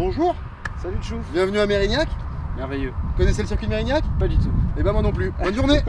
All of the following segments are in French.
Bonjour, Salut Chou. bienvenue à Mérignac. Merveilleux. Vous connaissez le circuit de Mérignac? Pas du tout. Eh ben moi non plus. Bonne journée.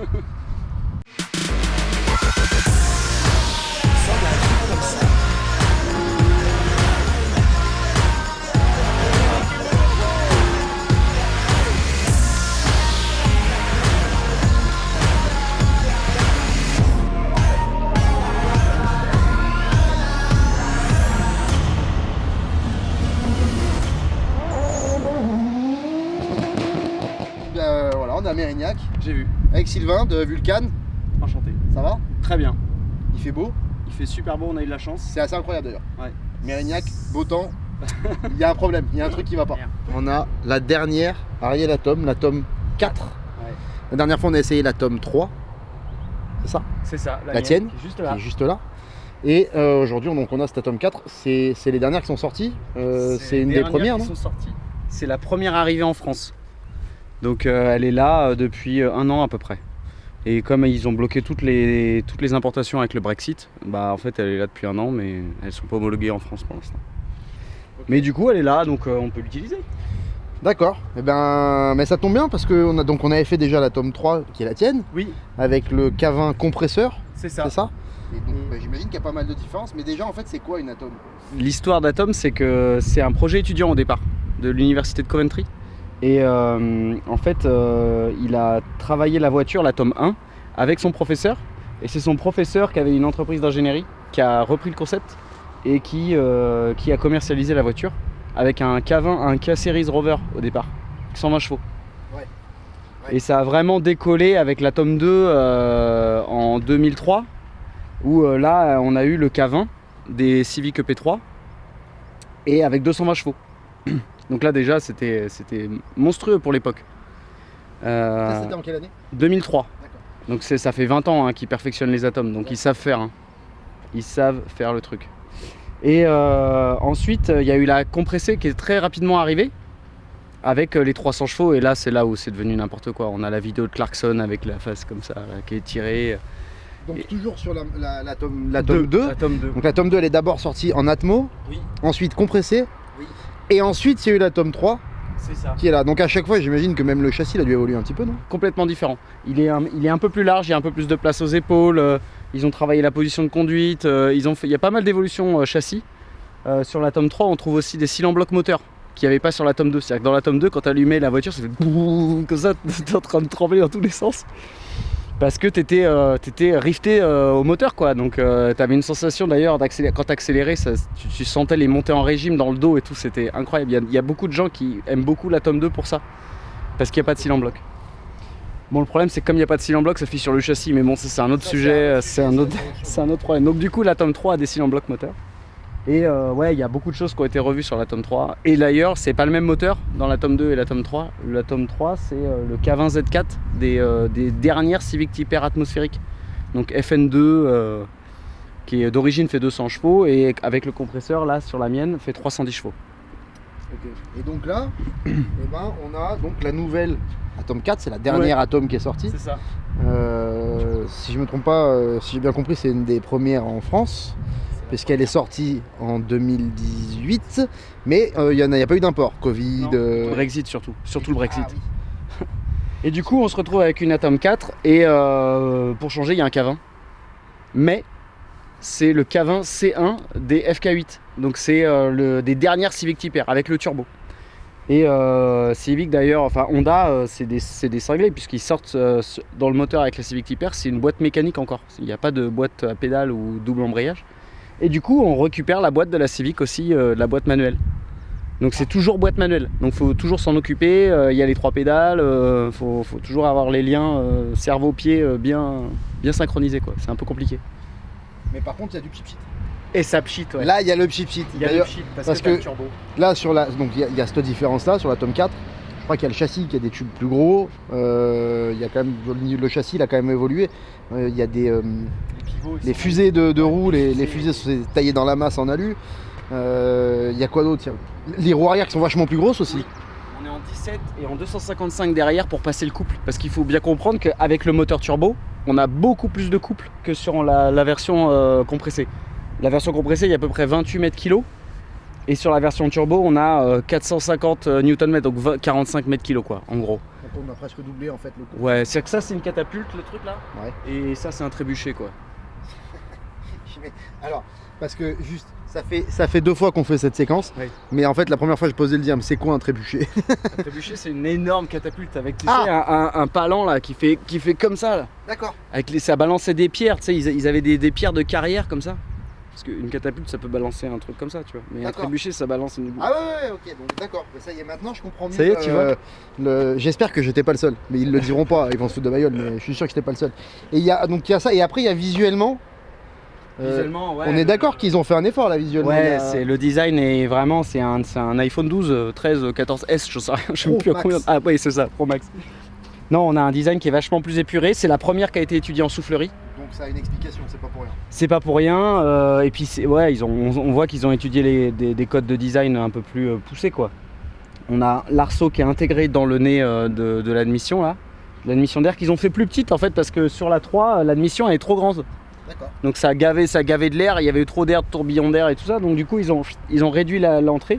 Voilà, on est à Mérignac J'ai vu. avec Sylvain de Vulcan. Enchanté. Ça va? Très bien. Il fait beau. Il fait super beau, on a eu de la chance. C'est assez incroyable d'ailleurs. Ouais. Mérignac, beau temps. Il y a un problème, il y a un truc qui va pas. Merde. On a la dernière Ariel Atom, la tome 4. Ouais. La dernière fois on a essayé la tome 3. C'est ça? C'est ça. La mienne, tienne, qui est juste Qui là. est juste là. Et aujourd'hui on a cette tome 4. C'est les dernières qui sont sorties. C'est une les des dernières premières, qui non? sont sorties. C'est la première arrivée en France. Donc elle est là depuis un an à peu près. Et comme ils ont bloqué toutes les importations avec le Brexit, bah en fait elle est là depuis un an, mais elles sont pas homologuées en France pour l'instant. Mais du coup elle est là, donc on peut l'utiliser. D'accord. Eh ben, mais ça tombe bien parce qu'on on avait fait déjà la tome 3 qui est la tienne, Oui, avec le K20 compresseur, c'est ça. c'est ça? Et donc j'imagine qu'il y a pas mal de différences, mais déjà en fait c'est quoi une Atom? L'histoire d'Atom, c'est que c'est un projet étudiant au départ de l'université de Coventry. Et en fait, il a travaillé la voiture, l'Atom 1, avec son professeur. Et c'est son professeur qui avait une entreprise d'ingénierie qui a repris le concept et qui a commercialisé la voiture avec un K20, un K-Series Rover au départ, 120 chevaux. Ouais. Et ça a vraiment décollé avec l'Atom 2 en 2003, où là on a eu le K20 des Civic EP3 et avec 220 chevaux. Donc là déjà c'était monstrueux pour l'époque. Ça c'était en quelle année? 2003. D'accord. Donc ça fait 20 ans qu'ils perfectionnent les atomes, donc ils savent faire. Hein. Ils savent faire le truc. Et ensuite il y a eu la compressée qui est très rapidement arrivée avec les 300 chevaux, et là c'est là où c'est devenu n'importe quoi. On a la vidéo de Clarkson avec la face comme ça là, qui est tirée. Donc toujours sur la tome 2. Atom 2. Donc la tome 2 elle est d'abord sortie en Atmo, Oui, ensuite compressée, oui, et ensuite il y a eu la tome 3 c'est ça. qui est là. Donc à chaque fois j'imagine que même le châssis il a dû évoluer un petit peu, non? Complètement différent. Il est un peu plus large, il y a un peu plus de place aux épaules, ils ont travaillé la position de conduite, il y a pas mal d'évolutions châssis. Sur la tome 3, on trouve aussi des cylindres blocs moteurs qu'il n'y avait pas sur la tome 2. C'est-à-dire que dans la tome 2, quand tu allumais la voiture, ça fait boum, comme ça, t'es en train de trembler dans tous les sens. Parce que t'étais rifté au moteur, quoi. Donc t'avais une sensation d'ailleurs d'accélérer. Quand t'accélérais, tu sentais les montées en régime dans le dos et tout, c'était incroyable. Il y a beaucoup de gens qui aiment beaucoup la tome 2 pour ça. Parce qu'il n'y a pas de cylindre bloc. Bon, le problème c'est que comme il n'y a pas de cylindre bloc, ça finit sur le châssis, mais bon, ça, c'est un autre sujet, c'est un autre problème. Donc du coup, la tome 3 a des cylindres bloc moteurs. Et ouais, il y a beaucoup de choses qui ont été revues sur la tome 3. Et d'ailleurs, c'est pas le même moteur dans la tome 2 et la tome 3. La tome 3, c'est le K20 Z4 des dernières Civic Type R atmosphériques. Donc FN2, qui d'origine fait 200 chevaux, et avec le compresseur, là, sur la mienne, fait 310 chevaux. Ok. Et donc là, eh ben, on a donc la nouvelle Atom 4, c'est la dernière Atom qui est sortie. C'est ça. Si je me trompe pas, si j'ai bien compris, c'est une des premières en France, puisqu'elle est sortie en 2018, mais il n'y a pas eu d'import, Covid. Brexit surtout le Brexit. Ah, oui. Et du coup, on se retrouve avec une Atom 4, et pour changer, il y a un K20. Mais c'est le K20 C1 des FK8. Donc c'est des dernières Civic Type R avec le turbo. Et Civic d'ailleurs, enfin Honda, c'est des cinglés puisqu'ils sortent dans le moteur avec la Civic Type R, c'est une boîte mécanique encore. Il n'y a pas de boîte à pédale ou double embrayage. Et du coup, on récupère la boîte de la Civic aussi, la boîte manuelle. Donc c'est toujours boîte manuelle. Donc faut toujours s'en occuper. Il y a les 3 pédales. Faut toujours avoir les liens cerveau-pied bien synchronisés, quoi. C'est un peu compliqué. Mais par contre, il y a du pchit. Et ça pchit, ouais. Là, il y a le pchit. Il y a le pchit parce que t'as le turbo. Là, donc il y a cette différence-là sur la tome 4. Je crois qu'il y a le châssis qui a des tubes plus gros. Il y a quand même le châssis, il a quand même évolué. Il y a les fusées de roues, les fusées sont taillées dans la masse en alu. Il y a quoi d'autre? Les roues arrière qui sont vachement plus grosses aussi. Oui. On est en 17 et en 255 derrière pour passer le couple. Parce qu'il faut bien comprendre qu'avec le moteur turbo, on a beaucoup plus de couple que sur la version compressée. La version compressée, il y a à peu près 28 mètres kg. Et sur la version turbo, on a 450 Nm, donc 45 mètres kg quoi, en gros. Donc on a presque doublé en fait le coût. Ouais, c'est que ça c'est une catapulte le truc là. Ouais. Et ça c'est un trébuchet quoi. Alors, parce que juste, ça fait 2 fois qu'on fait cette séquence, Oui. mais en fait la première fois je posais le dire, mais c'est quoi un trébuchet? Un trébuchet c'est une énorme catapulte avec tu Ah. sais, un palan là qui fait comme ça là. D'accord. Ça balançait des pierres, tu sais, ils avaient des pierres de carrière comme ça. Parce qu'une catapulte ça peut balancer un truc comme ça, tu vois. Mais un D'accord. trébuchet ça balance une. Ah ouais, ok, donc d'accord, ça y est, maintenant je comprends mieux. Ça y est, tu vois. J'espère que j'étais pas le seul, mais ils le diront pas, ils vont se foutre de ma gueule, mais je suis sûr que j'étais pas le seul. Et il y a ça, et après il y a visuellement. Visuellement, ouais. On est d'accord qu'ils ont fait un effort là visuellement. Ouais, c'est le design est vraiment, c'est un iPhone 12, 13, 14S, je sais rien, je sais même Pro plus à Max. combien. Ah oui, c'est ça, Pro Max. Non, on a un design qui est vachement plus épuré. C'est la première qui a été étudiée en soufflerie. Donc ça a une explication, c'est pas pour rien. C'est pas pour rien. Et puis ouais, on voit qu'ils ont étudié des codes de design un peu plus poussés quoi. On a l'arceau qui est intégré dans le nez de l'admission là, l'admission d'air qu'ils ont fait plus petite en fait parce que sur la 3, l'admission elle est trop grande. D'accord. Donc ça gavait de l'air, il y avait eu trop d'air, de tourbillons d'air et tout ça. Donc du coup ils ont réduit l'entrée,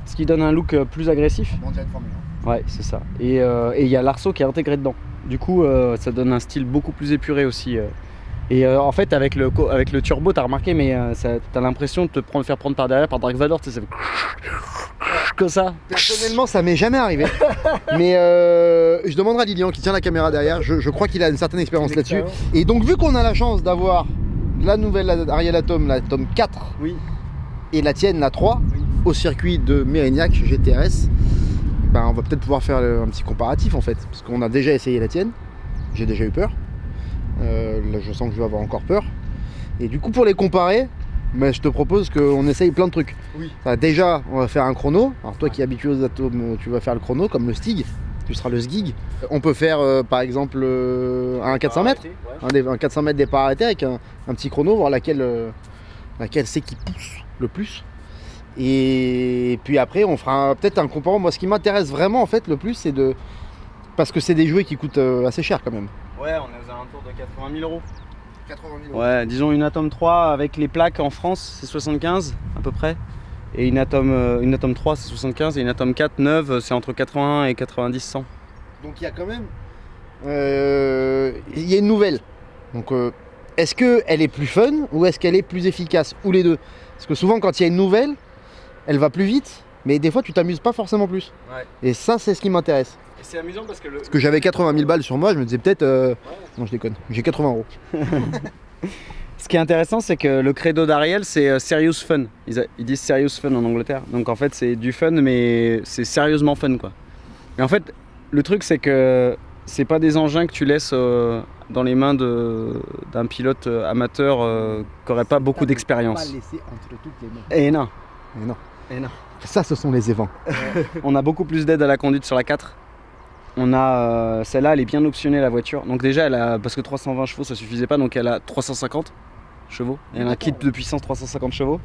ce qui donne un look plus agressif. Bon, on dirait une Formule 1. Ouais, c'est ça. Et il y a l'arceau qui est intégré dedans. Du coup, ça donne un style beaucoup plus épuré aussi. Et en fait, avec le turbo, t'as remarqué, mais t'as l'impression de te faire prendre par derrière par Dark Vador, tu sais, ça fait comme ça. Personnellement, ça m'est jamais arrivé. Mais je demanderai à Lilian qui tient la caméra derrière. Je crois qu'il a une certaine expérience là-dessus. Et donc, vu qu'on a la chance d'avoir la nouvelle Ariel Atom, la Atom 4, Oui. et la tienne, la 3, Oui. au circuit de Mérignac GTRS, ben, on va peut-être pouvoir faire un petit comparatif en fait. Parce qu'on a déjà essayé la tienne. J'ai déjà eu peur. Là, je sens que je vais avoir encore peur. Et du coup, pour les comparer, mais je te propose qu'on essaye plein de trucs. Oui. Déjà, on va faire un chrono. Alors toi qui es habitué aux atomes, tu vas faire le chrono comme le Stig. Tu seras le Sgig. On peut faire par exemple un 400 mètres. Un 400 mètres départ arrêté avec un petit chrono, voir laquelle c'est qui pousse le plus. Et puis après, on fera peut-être un comparant. Moi, ce qui m'intéresse vraiment en fait le plus, c'est de... Parce que c'est des jouets qui coûtent assez cher quand même. Ouais, on est aux alentours de 80 000 euros. 80 000 €. Ouais, disons une Atom 3 avec les plaques en France, c'est 75 à peu près. Et une Atom 3, c'est 75. Et une Atom 4 neuve, c'est entre 80 et 90, 100. Donc il y a quand même... Il y a une nouvelle. Donc est-ce qu'elle est plus fun ou est-ce qu'elle est plus efficace? Ou les deux? Parce que souvent quand il y a une nouvelle, elle va plus vite, mais des fois tu t'amuses pas forcément plus. Ouais. Et ça c'est ce qui m'intéresse. Et c'est amusant parce que Parce que j'avais 80 000 balles sur moi, je me disais peut-être... Non je déconne, j'ai 80 €. Ce qui est intéressant, c'est que le credo d'Ariel, c'est serious fun. Ils disent serious fun en Angleterre. Donc en fait, c'est du fun, mais c'est sérieusement fun, quoi. Et en fait, le truc, c'est que c'est pas des engins que tu laisses dans les mains d'un pilote amateur qui aurait pas beaucoup d'expérience. Pas laisser entre toutes les mains. Et non. Mais non. Et non. Ça ce sont les évents. On a beaucoup plus d'aide à la conduite sur la 4. On a celle-là, elle est bien optionnée la voiture. Donc déjà, elle a, parce que 320 chevaux ça suffisait pas, donc elle a 350 chevaux. Elle a un kit de puissance 350 chevaux.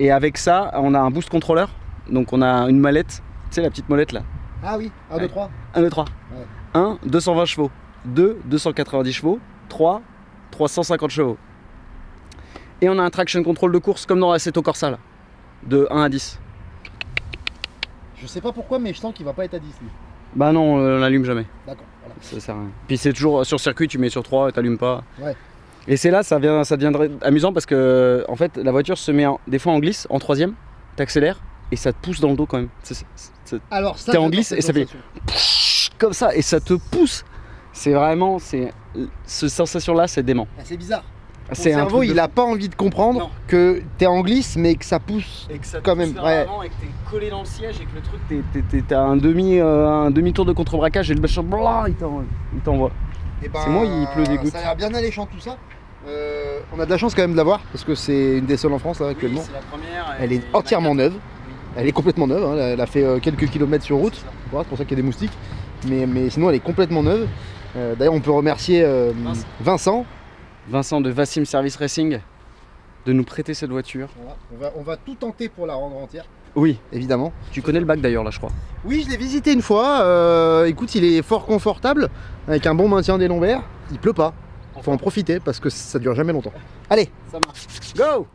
Et avec ça, on a un boost controller. Donc on a une mallette, tu sais la petite molette là. Ah oui, 1, 2, 3. 1, 2, 3. Ouais. 1, 220 chevaux. 2, 290 chevaux. 3, 350 chevaux. Et on a un traction control de course comme dans l'Assetto Corsa là. De 1 à 10. Je sais pas pourquoi, mais je sens qu'il va pas être à 10 lui. Bah non, on l'allume jamais. D'accord, voilà. Ça sert à rien. Puis c'est toujours sur circuit, tu mets sur 3 et t'allumes pas. Ouais. Et c'est là, ça deviendrait amusant parce que en fait, la voiture se met des fois en glisse, en troisième, t'accélères et ça te pousse dans le dos quand même. Alors ça, T'es en j'adore glisse cette et ça fait sensation. comme ça et ça te pousse. C'est vraiment, cette sensation-là, c'est dément. Ah, c'est bizarre. Ton C'est un cerveau, truc de il a pas envie de comprendre Non. que t'es en glisse, mais que ça pousse. Et que ça te quand pousse même, vers ouais. l'avant et que t'es collé dans le siège et que le truc, t'as un demi-tour de contre-braquage et le machin, blah, il t'envoie. Et ben, C'est moi, il pleut des gouttes. Ça a l'air bien alléchant tout ça. On a de la chance quand même de l'avoir parce que c'est une des seules en France là, actuellement. Oui, c'est la première. Elle est entièrement neuve. Elle est complètement neuve. Hein. Elle a fait quelques kilomètres sur route. C'est ça. Voilà, c'est pour ça qu'il y a des moustiques. Mais sinon, elle est complètement neuve. D'ailleurs, on peut remercier Vincent. Vincent de Vassim Service Racing de nous prêter cette voiture. Voilà. On va tout tenter pour la rendre entière, Oui, évidemment. tu connais le bac d'ailleurs là je crois. Oui, je l'ai visité une fois. Écoute, il est fort confortable avec un bon maintien des lombaires. Il pleut pas. Faut en profiter parce que ça dure jamais longtemps. Allez, Ça marche. Go!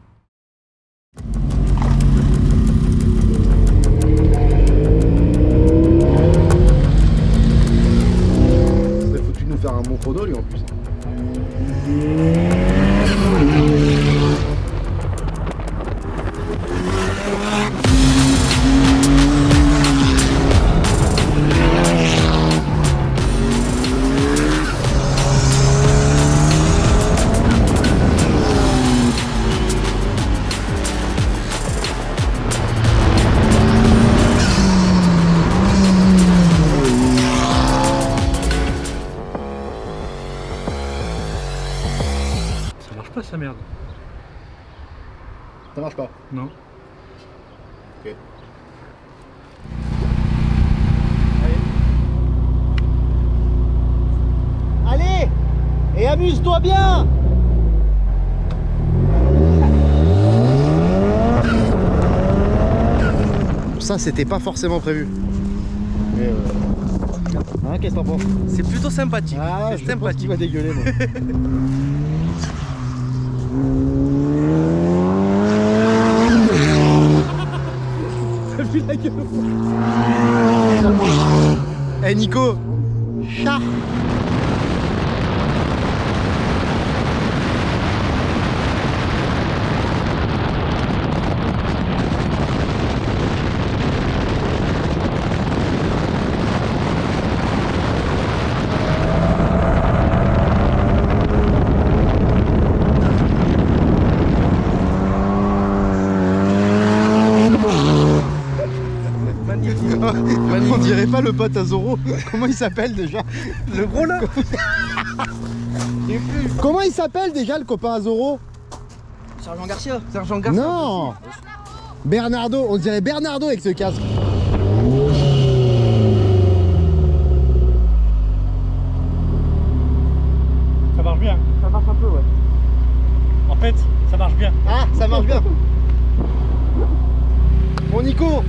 ça merde. Ça marche pas. Non. Ok. Allez, et amuse-toi bien. Ça, c'était pas forcément prévu. Mais hein, qu'est-ce que t'en penses? C'est plutôt sympathique. Ah, c'est je pense sympathique. qu'il va dégueuler, moi. T'as vu la gueule? Eh Nico, chat. On dirait pas le pote à Zoro. Comment il s'appelle déjà? Le gros là. Comment il s'appelle déjà le copain à Zoro? Sergent Garcia. Sergent Garcia. Non, Bernardo, on dirait Bernardo avec ce casque. Ça marche bien. Ça marche un peu, ouais. En fait, ça marche bien. Ah, ça marche bien. Bon Nico,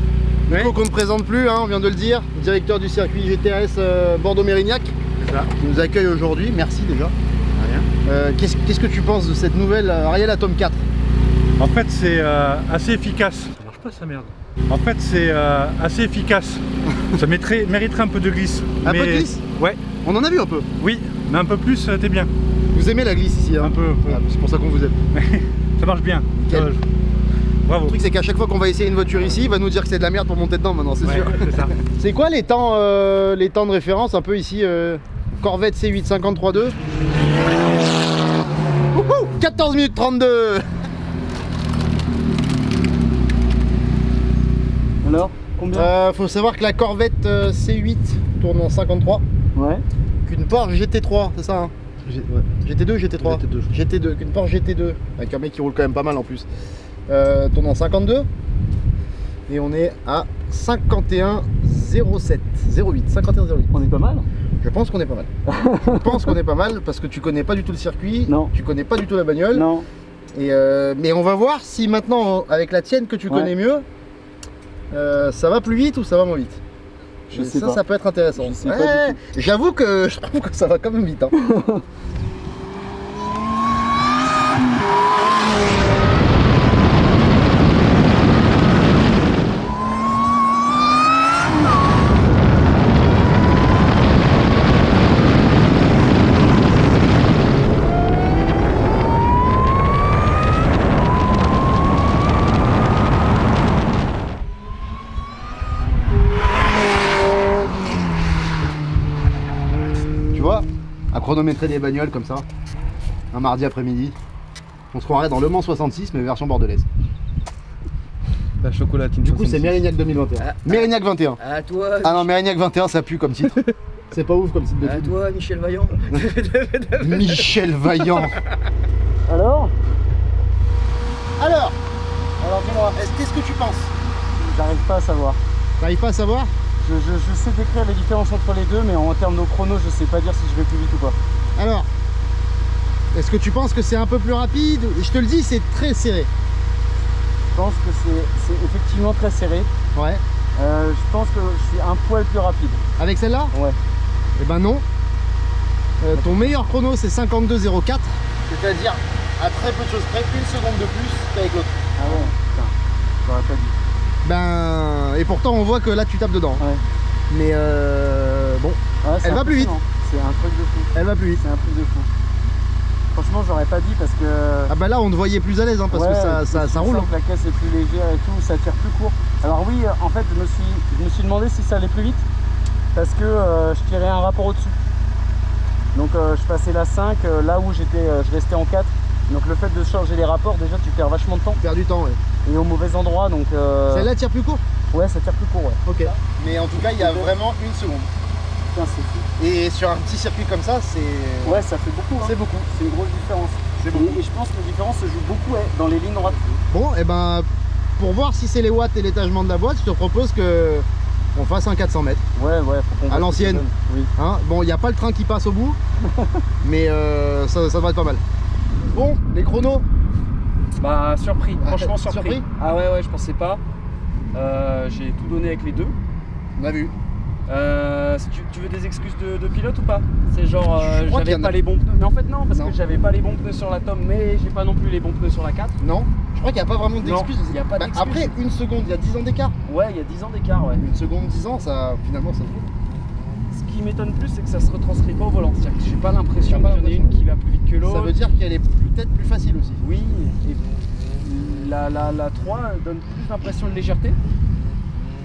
Nico qu'on ne présente plus, hein, on vient de le dire, directeur du circuit GTS Bordeaux-Mérignac, C'est ça. qui nous accueille aujourd'hui, merci déjà. Rien. Qu'est-ce que tu penses de cette nouvelle Ariel Atom 4? En fait, c'est assez efficace. Ça marche pas, ça merde. En fait, c'est assez efficace. Ça mériterait un peu de glisse. Un peu de glisse? Ouais. On en a vu un peu. Oui, mais un peu plus, t'es bien. Vous aimez la glisse ici, hein? Un peu. Ah, c'est pour ça qu'on vous aime. Ça marche bien. Nickel. Bravo. Le truc c'est qu'à chaque fois qu'on va essayer une voiture ici, il va nous dire que c'est de la merde pour monter dedans maintenant, c'est Ouais, sûr. c'est ça. C'est quoi les temps de référence un peu ici Corvette C8 53.2. 14 minutes 32. Alors, combien? Faut savoir que la Corvette C8 tourne en 53, Ouais. qu'une Porsche GT3, c'est ça hein? GT2, GT3 GT2, qu'une Porsche GT2, avec un mec qui roule quand même pas mal en plus, tourne en 52. Et on est à 51,07, 08, 51,08. On est pas mal. Je pense qu'on est pas mal. Je pense qu'on est pas mal parce que tu connais pas du tout le circuit, Non. tu connais pas du tout la bagnole. Non. Et mais on va voir si maintenant, avec la tienne que tu connais mieux, ça va plus vite ou ça va moins vite. Je sais pas. Ça peut être intéressant. Je sais pas du J'avoue que je trouve que ça va quand même vite. Hein. Tu vois, à chronométrer des bagnoles comme ça, un mardi après-midi, on se croirait dans Le Mans 66 mais version bordelaise. La chocolatine. Du coup c'est Mérignac 2021. Mérignac 21. À toi, Ah non, Mérignac 21 ça pue comme titre. C'est pas ouf comme titre de à film. toi, Michel Vaillant. Michel Vaillant. Alors Alors dis-moi, qu'est-ce que tu penses? J'arrive pas à savoir. T'arrives pas à savoir? Je sais décrire les différences entre les deux, mais en termes de chrono, je sais pas dire si je vais plus vite ou pas. Alors, est-ce que tu penses que c'est un peu plus rapide? Je te le dis, c'est très serré. Je pense que c'est effectivement très serré. Ouais. Je pense que je suis un poil plus rapide. Avec celle-là? Ouais. Eh ben non. Ton meilleur chrono c'est 52,04. C'est-à-dire à très peu de choses près, une seconde de plus qu'avec l'autre. Ah ouais, putain, j'aurais pas dit. Ben, et pourtant on voit que là tu tapes dedans. Ouais. Mais bon, Ouais, c'est Elle va plus vite. impressionnant. C'est un truc de fou. elle va plus vite. C'est un truc de fou. Franchement, j'aurais pas dit parce que. Ah bah là on te voyait plus à l'aise hein, parce que ça roule. sens que la caisse est plus légère et tout, ça tire plus court. Alors oui, en fait, je me suis demandé si ça allait plus vite parce que je tirais un rapport au-dessus. Donc je passais la 5 là où je restais en 4. Donc le fait de changer les rapports, déjà tu perds vachement de temps Tu perds du temps, ouais. et au mauvais endroit. Donc Celle-là tire plus court? ouais, ça tire plus court, ouais. Ok. Mais en tout cas il y a vraiment une seconde. Putain, c'est fou. Et sur un petit circuit comme ça, c'est Ouais, ça fait beaucoup. Hein. beaucoup. C'est une grosse différence. C'est bon. Et je pense que la différence se joue beaucoup dans les lignes droites. Bon, et ben pour voir si c'est les watts et l'étagement de la boîte, je te propose que on fasse un 400 mètres. Ouais, faut qu'on à l'ancienne. Oui. Hein, bon, il n'y a pas le train qui passe au bout, mais ça devrait être pas mal. Bon, les chronos. Bah surpris, franchement Surpris. surpris. Ah ouais, je pensais pas. J'ai tout donné avec les deux. On a vu. Si tu veux des excuses de pilote ou pas? C'est genre Je crois qu'il y j'avais en a- pas les bons pneus. Mais en fait non, parce Non. que j'avais pas les bons pneus sur la Tom, mais j'ai pas non plus les bons pneus sur la 4. Non, je crois qu'il n'y a pas vraiment d'excuses. il y a pas d'excuses. Après, une seconde, il y a 10 ans d'écart. Ouais, il y a 10 ans d'écart, ouais. Une seconde, 10 ans, ça finalement ça se joue. Ce qui m'étonne plus, c'est que ça se retranscrit pas au volant. C'est-à-dire que j'ai pas l'impression T'as pas qu'il y en ait une qui va plus vite que l'autre. Ça veut dire qu'elle est peut-être plus facile aussi. Oui, et la 3 donne plus l'impression de légèreté.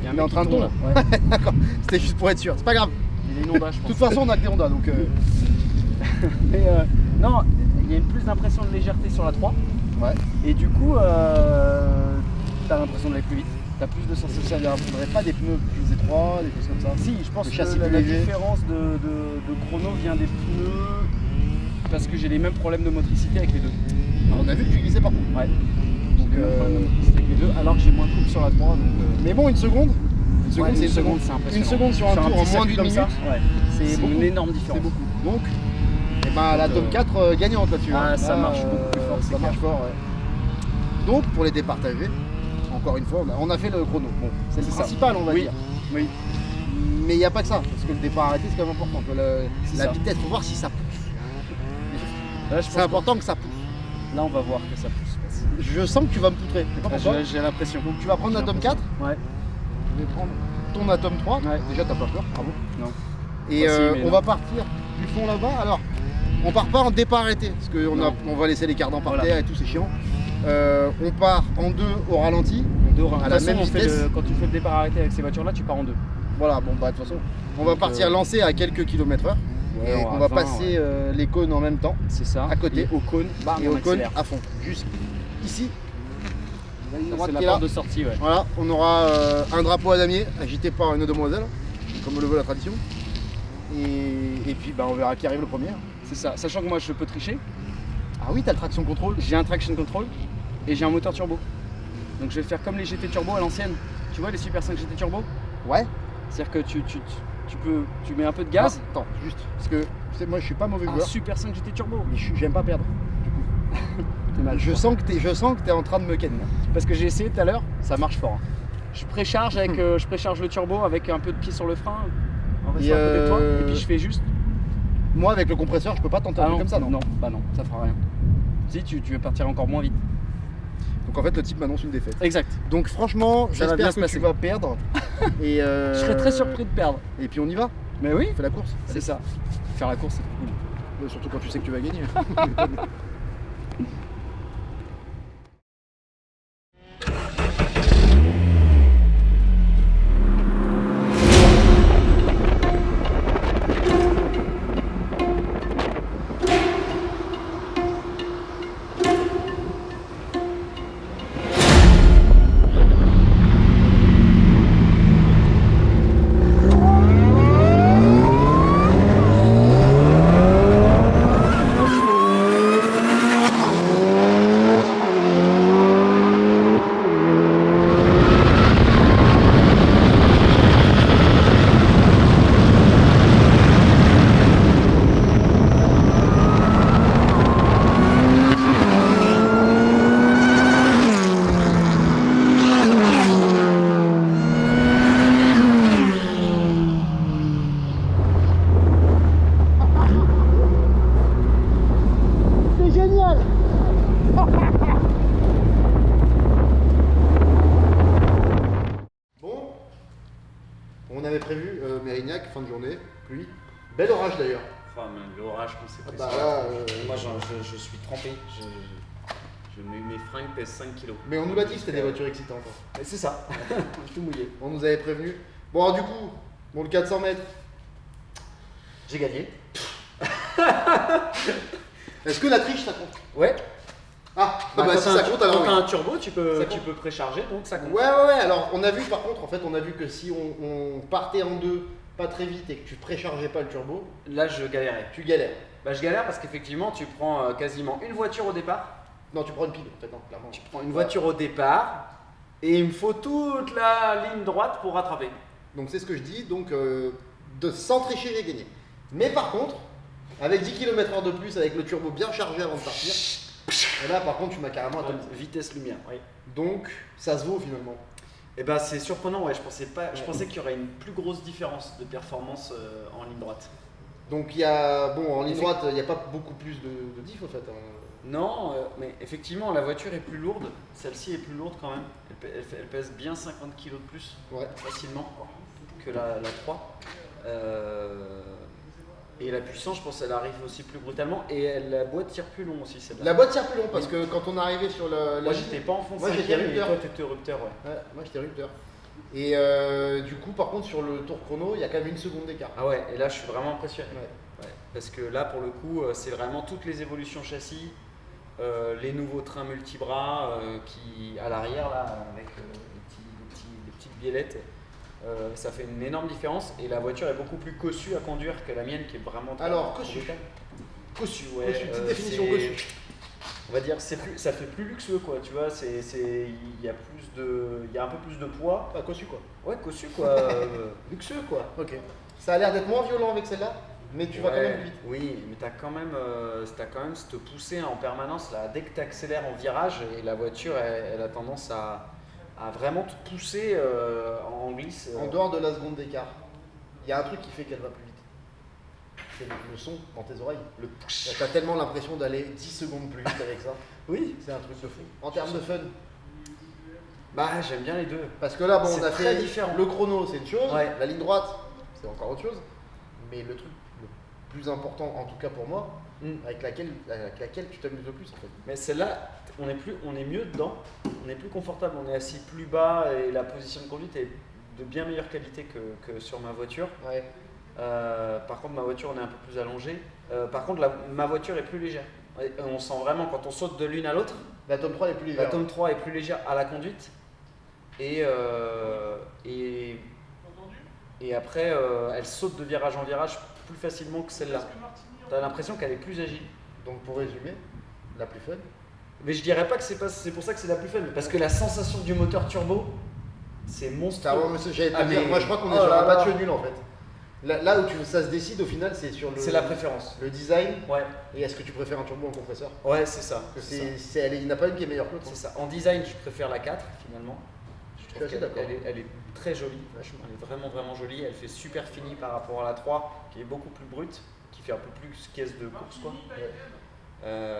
Il y a un Il est en mec train qui de tourne, tourner. là. Ouais. D'accord, c'était juste pour être sûr, c'est pas grave. Il est une Honda, je De pense. toute façon, on a que des Honda donc. Mais non, il y a une plus d'impression de légèreté sur la 3. Ouais. Et du coup, t'as l'impression d'aller plus vite. T'as plus de sensation. Il faudrait pas des pneus plus étroits, des choses comme ça. Si, je pense Le que châssis la plus léger. différence de chrono vient des pneus. Parce que j'ai les mêmes problèmes de motricité avec les deux. On a vu que tu glissais partout. Ouais. Donc, J'ai les mêmes problèmes de motricité avec les deux, alors que j'ai moins de coupe sur la 3. Donc, Mais bon, une seconde. Une ouais, seconde, c'est une seconde, c'est impressionnant. Une seconde sur un tour petit en moins circuit d'une comme minute. ça, ouais. C'est beaucoup. une énorme C'est différence. beaucoup. Donc, et ben, la Donc, Tom 4 gagnante là-dessus. ah, hein. ça Là, marche beaucoup plus fort, c'est Ça marche clair. fort, ouais. Donc, pour les départager, encore une fois, on a fait le chrono. Bon, c'est le C'est ça. principal, on va Oui. dire. Oui. Mais il n'y a pas que ça, parce que le départ arrêté, c'est quand même important. Que C'est la ça. vitesse, faut voir si ça pousse. Là, je C'est pense important que ça pousse. que- là, on va voir que ça pousse. Je sens que tu vas me poutrer. C'est pas Là, pourquoi. j'ai l'impression. Donc, tu vas prendre l'Atom 4, Ouais. je vais prendre ton Atom 3. Ouais. Déjà, t'as pas peur, bravo. Non. Et Enfin, si, mais on non. va partir du fond là-bas. Alors, on part pas en départ arrêté, parce qu'on Non. on va laisser les cardans par Voilà. terre et tout, c'est chiant. On part en deux au ralenti, à la même vitesse. Quand tu fais le départ arrêté avec ces voitures-là, tu pars en deux. Voilà, bon bah de toute façon, on va Donc, partir lancer à quelques kilomètres/heure. Ouais, et on on va va 20, passer les cônes en même temps, C'est ça. À côté. Et au cône, bam, et on au cône accélère. à fond. Juste ici. La ligne Ça, droite c'est qui la est là. porte de sortie, ouais. Voilà, on aura un drapeau à damier agité par une demoiselle, comme le veut la tradition. Et puis bah, on verra qui arrive le premier. C'est ça. Sachant que moi, je peux tricher. Ah oui, t'as le traction control. J'ai un traction control et j'ai un moteur turbo. Donc je vais faire comme les GT turbo à l'ancienne. Tu vois les Super 5 GT turbo? Ouais. C'est-à-dire que tu mets un peu de gaz. Ah, attends, juste, parce que tu sais, moi je suis pas mauvais Un joueur, Super 5 GT turbo. mais j'aime pas perdre. T'es mal, Je crois. sens que t'es en train de me ken. là. Parce que j'ai essayé tout à l'heure, ça marche fort. hein. Je précharge le turbo avec un peu de pied sur le frein, en restant Et à côté de toi, et puis je fais juste. Moi avec le compresseur, je peux pas tenter un truc comme ça, non. Non, bah non, ça fera rien. Si tu veux partir encore moins vite. Donc en fait, le type m'annonce une défaite. Exact. Donc franchement, Ça va bien j'espère se que passer. tu vas perdre. Et Je serais très surpris de perdre. Et puis on y va, Mais oui, on fait la course. c'est ça. Faire la course, c'est cool. Surtout quand tu sais que tu vas gagner. C'est génial. Bon, on avait prévu Mérignac, fin de journée, pluie. Bel orage d'ailleurs. Enfin, l'orage qu'on s'est pris Bah sur la là, tronche. Moi, je suis trempé. Mes fringues pèsent 5 kilos. mais on nous l'a dit que c'était des voitures excitantes. hein. C'est ça. Tout mouillé. On nous avait prévenu. Bon, alors du coup, bon, le 400 mètres, j'ai gagné. Est-ce que la triche ça compte? Ouais. Ah, bah, si ça compte alors. Quand oui. t'as un turbo, tu Ça peux compte. précharger, donc ça compte. Ouais. Alors, on a vu par contre, en fait, on a vu que si on partait en deux, pas très vite et que tu préchargeais pas le turbo, Là, je galérais. tu galères. Bah je galère parce qu'effectivement tu prends quasiment une voiture au départ. Non, tu prends une pile en fait, non, clairement. Tu prends une voiture au départ et il me faut toute la ligne droite pour rattraper. Donc c'est ce que je dis, donc sans tricher j'ai gagné. Mais par contre, avec 10 km/h de plus, avec le turbo bien chargé avant de partir, et là par contre tu m'as carrément atomisé. Vitesse lumière, oui. Donc ça se vaut finalement. Et bah c'est surprenant, ouais, je pensais qu'il y aurait une plus grosse différence de performance en ligne droite. Donc il y a, bon, en ligne droite, il n'y a pas beaucoup plus de diff en fait. Hein. Non, mais effectivement la voiture est plus lourde, celle-ci est plus lourde quand même, elle pèse bien 50 kg de plus, facilement, que la 3. Et la puissance, je pense qu'elle arrive aussi plus brutalement, et la boîte tire plus long aussi celle-là. La boîte tire plus long parce que quand on est arrivé sur le... Moi j'étais pas en fond de moi j'étais rupteur. Toi t'étais rupteur, ouais. Moi j'étais rupteur. Et du coup par contre sur le tour chrono, il y a quand même 1 seconde d'écart. Ah ouais, et là je suis vraiment impressionné. Ouais. Parce que là pour le coup, c'est vraiment toutes les évolutions châssis, les nouveaux trains multibras qui à l'arrière là avec les petites biellettes, ça fait une énorme différence et la voiture est beaucoup plus cossue à conduire que la mienne qui est vraiment très cossu, ouais. petite définition cossu. On va dire ça fait plus luxueux quoi, tu vois, il y a un peu plus de poids. Ah, cossu quoi. Ouais, cossu quoi, luxueux quoi. Ok. Ça a l'air d'être moins violent avec celle-là. Mais tu vas quand même vite. Oui, mais tu as quand même cette poussée en permanence. Là. Dès que tu accélères en virage, et la voiture elle a tendance à vraiment te pousser en glisse. En dehors de la seconde d'écart, il y a un truc qui fait qu'elle va plus vite. C'est le son dans tes oreilles. Tu as tellement l'impression d'aller 10 secondes plus vite avec ça. Oui, c'est un truc de fou. En termes de fun, bah j'aime bien les deux. parce que là, bon, on a fait différent. Le chrono, c'est une chose. Ouais. La ligne droite, c'est encore autre chose. Mais le truc plus important, en tout cas pour moi, avec laquelle tu t'amuses le plus en fait. Mais celle-là, on est mieux dedans, on est plus confortable, on est assis plus bas et la position de conduite est de bien meilleure qualité que sur ma voiture. Ouais. Par contre, ma voiture on est un peu plus allongée. Par contre, ma voiture est plus légère. On sent vraiment quand on saute de l'une à l'autre. La Tome 3 est plus légère. La Tome 3 est plus légère à la conduite. Et après, elle saute de virage en virage plus facilement que celle-là. Tu as l'impression qu'elle est plus agile. Donc pour résumer, la plus fun. Mais je dirais pas que c'est pour ça que c'est la plus fun, parce que la sensation du moteur turbo, c'est monstrueux. Moi je crois qu'on est sur un match nul en fait. Là où ça se décide au final, c'est sur la préférence. Le design. Ouais. Et est-ce que tu préfères un turbo ou un compresseur? Ouais, c'est ça. Il n'y en a pas une qui est meilleure que l'autre. C'est ça. En design, je préfère la 4 finalement. Je suis assez d'accord. Elle est très jolie. Elle est vraiment vraiment jolie. Elle fait super fini par rapport à la 3 qui est beaucoup plus brute, qui fait un peu plus caisse de course quoi. Ouais.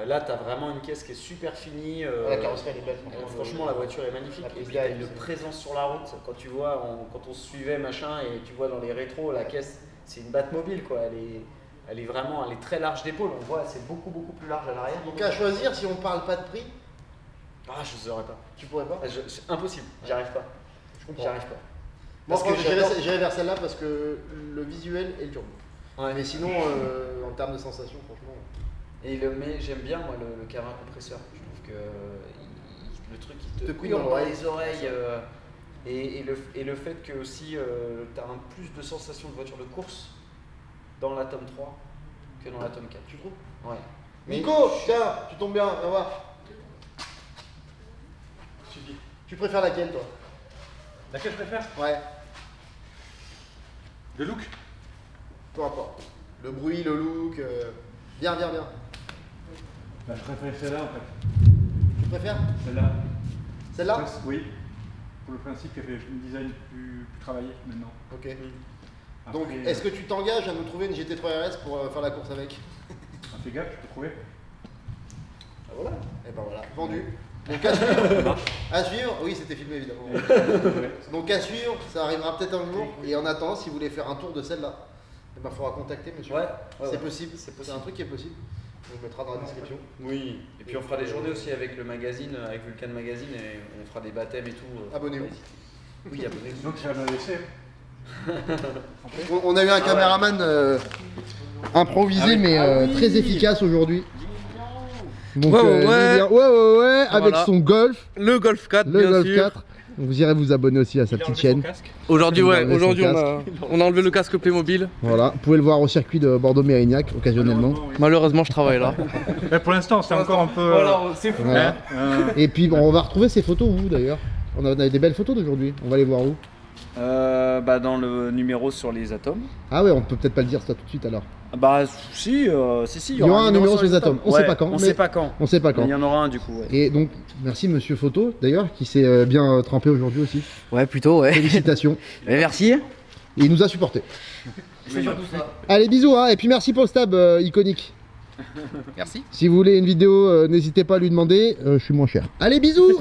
Là, tu as vraiment une caisse qui est super finie. La carrosserie elle est belle. Franchement, la voiture est magnifique. Et puis, tu as une présence sur la route. Quand tu vois, quand on se suivait, machin, et tu vois dans les rétros, la caisse, c'est une Batmobile, quoi. Elle est très large d'épaule. On voit, c'est beaucoup plus large à l'arrière. Donc, à choisir, si on parle pas de prix, je ne saurais pas. Tu pourrais pas? C'est impossible. J'y arrive pas. Je comprends. J'y arrive pas. Moi, j'irais vers celle-là parce que le visuel et le turbo. Ouais. Mais sinon, en termes de sensations, franchement. Mais j'aime bien moi le cabin compresseur. Je trouve que le truc qui te couille dans les oreilles et le fait que aussi tu as un plus de sensation de voiture de course dans la Tome 3 que dans la Tome 4. Tu trouves? Ouais. Nico, tiens, tu tombes bien, viens voir. Tu préfères laquelle toi? Laquelle je préfère? Ouais. Le look? Peu importe. Le bruit, le look. Viens. Bah, je préfère celle-là en fait. Tu préfères? Celle-là. Celle-là? Oui. Pour le principe qu'elle fait un design plus travaillé maintenant. Ok. Après, donc, est-ce que tu t'engages à nous trouver une GT3 RS pour faire la course avec? Fais gaffe, je peux trouver. Ah voilà. Et ben voilà, vendu. Donc à suivre. À suivre, oui c'était filmé évidemment. Donc à suivre, ça arrivera peut-être un jour. Et en attendant, si vous voulez faire un tour de celle-là, il faudra contacter monsieur. Ouais, c'est possible. C'est un truc qui est possible. On le mettra dans la description. Oui. Et puis on fera des journées aussi avec le magazine, avec Vulcan Magazine, et on fera des baptêmes et tout. Abonnez-vous. Oui, abonnez-vous. Donc tu vas me laisser. On a eu un caméraman improvisé mais très efficace aujourd'hui. Donc, ouais, avec voilà. son Golf. Le Golf 4, Le bien Golf sûr. 4. Vous irez vous abonner aussi à sa petite chaîne. Aujourd'hui, Il a ouais, enlevé son aujourd'hui casque. on a enlevé le casque Playmobil. Voilà, vous pouvez le voir au circuit de Bordeaux-Mérignac occasionnellement. Malheureusement, je travaille là. Mais pour l'instant, c'est encore un peu. c'est fou. Voilà. Et puis bon, on va retrouver ces photos où d'ailleurs? On a des belles photos d'aujourd'hui, on va les voir où? Dans le numéro sur les atomes. Ah ouais, on peut peut-être pas le dire ça tout de suite alors. Bah si, Il y aura un numéro sur les atomes. On sait pas quand, On mais- sait pas quand. On sait pas Mais quand. il y en aura un du coup. Ouais. Et donc, merci Monsieur Photo d'ailleurs, qui s'est bien trempé aujourd'hui aussi. Ouais, plutôt, ouais. Félicitations. Mais merci. Et il nous a supportés. Allez, bisous, hein, et puis merci pour le stab iconique. Merci. Si vous voulez une vidéo, n'hésitez pas à lui demander, je suis moins cher. Allez, bisous.